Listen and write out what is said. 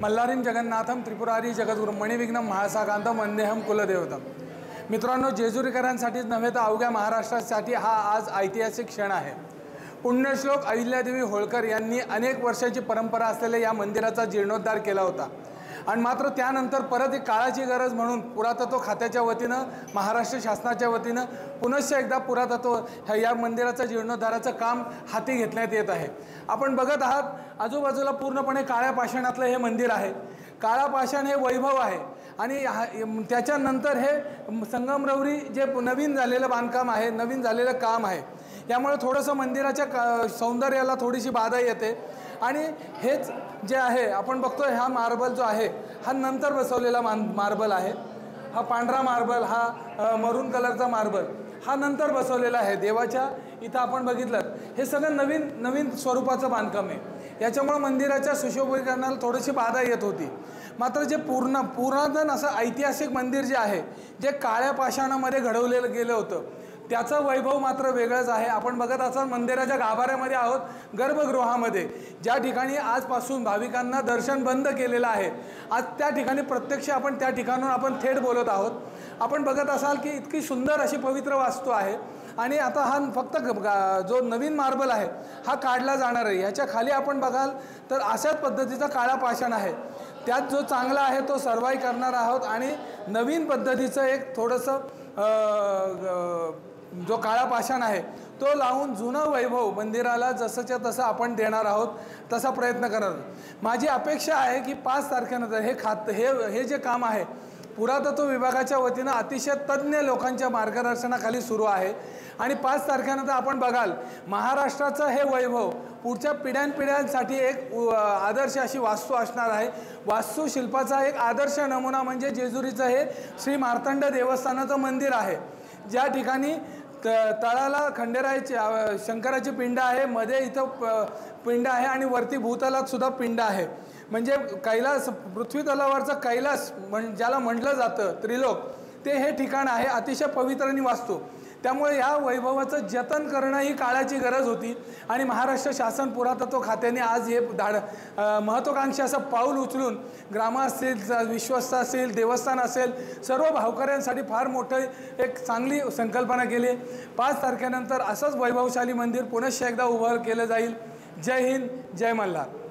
मल्लारीं जगन्नाथम त्रिपुरारी जगद्गुरुं मणिविघ्नं महासाकांतं वंदेहं कुलदेवतम। मित्रांनो, जेजुरीकरांसाठीच नव्हे तर अवघ्या महाराष्ट्रासाठी हा आज ऐतिहासिक क्षण आहे। पुण्यश्लोक अहिल्यादेवी होळकर यांनी अनेक वर्षांची परंपरा असलेल्या या मंदिराचा जीर्णोद्धार केला होता आणि मात्र त्यानंतर परत एक काळाची गरज म्हणून पुरातत्व खात्याच्या वतीनं महाराष्ट्र शासनाच्या वतीनं पुनश्च एकदा पुरातत्व या मंदिराचा जीर्णोद्धाराचं काम हाती घेतण्यात येत आहे। आपण बघत आहात आजूबाजूला पूर्णपणे काळ्या पाषाणातलं हे मंदिर आहे। काळा पाषाण हे वैभव आहे आणि त्याच्यानंतर हे संगमरवरी जे नवीन झालेलं बांधकाम आहे, नवीन झालेलं काम आहे, यामुळे थोडंसं मंदिराच्या सौंदर्याला थोडीशी बाधा येते। आणि हेच जे आहे आपण बघतोय हा मार्बल जो आहे हा नंतर बसवलेला मार्बल आहे। हा पांढरा मार्बल, हा मरून कलरचा मार्बल हा नंतर बसवलेला आहे। देवाच्या इथं आपण बघितलं हे सगळं नवीन स्वरूपाचं बांधकाम आहे। याच्यामुळे मंदिराच्या सुशोभीकरणाला थोडीशी बाधा येत होती। मात्र जे पुरातन असं ऐतिहासिक मंदिर जे आहे, जे काळ्या पाषाणामध्ये घडवलेलं गेलं होतं, त्याचा वैभव मात्र वेगळाच आहे। आपण बघत असाल मंदिराच्या गाभाऱ्यामध्ये आहोत, गर्भगृहामध्ये, ज्या ठिकाणी आजपासून भाविकांना दर्शन बंद केलेलं आहे। आज त्या ठिकाणी प्रत्यक्ष आपण त्या ठिकाणून आपण थेट बोलत आहोत। आपण बघत असाल की इतकी सुंदर अशी पवित्र वास्तू आहे आणि आता हा फक्त जो नवीन मार्बल आहे हा काढला जाणार आहे। ह्याच्या खाली आपण बघाल तर अशाच पद्धतीचा काळा पाषाण आहे। त्यात जो चांगला आहे तो सर्वाइव्ह करणार आहोत आणि नवीन पद्धतीचं एक थोडंसं जो काळा पाषाण आहे तो लावून जुनं वैभव मंदिराला जसंच्या तसं आपण देणार आहोत, तसा प्रयत्न करणार। माझी अपेक्षा आहे की 5 तारखेनंतर हे जे काम आहे पुरातत्व विभागाच्या वतीनं अतिशय तज्ञ लोकांच्या मार्गदर्शनाखाली सुरू आहे आणि 5 तारखेनंतर आपण बघाल महाराष्ट्राचं हे वैभव पुढच्या पिढ्यानपिढ्यांसाठी एक आदर्श अशी वास्तू असणार आहे। वास्तुशिल्पाचा एक आदर्श नमुना म्हणजे जेजुरीचं हे श्री मार्तंड देवस्थानाचं मंदिर आहे, ज्या ठिकाणी तळाला खंडेरायाची शंकराची पिंड आहे, मध्ये इथं पिंड आहे आणि वरती भूतलात सुद्धा पिंड आहे। म्हणजे कैलास, पृथ्वी तलावरचा कैलास ज्याला म्हटलं जातं त्रिलोक, ते हे ठिकाण आहे अतिशय पवित्र आणि वास्तू। त्यामुळे या वैभवाचं जतन करणं ही काळाची गरज होती आणि महाराष्ट्र शासन पुरातत्व खात्याने आज हे महत्त्वाकांक्षी असं पाऊल उचलून ग्राम असतील, विश्वस्त असेल, देवस्थान असेल, सर्व भावकऱ्यांसाठी फार मोठं एक चांगली संकल्पना केली। 5 तारखेनंतर असंच वैभवशाली मंदिर पुनश्च एकदा उभं केलं जाईल। जय हिंद, जय मल्हार।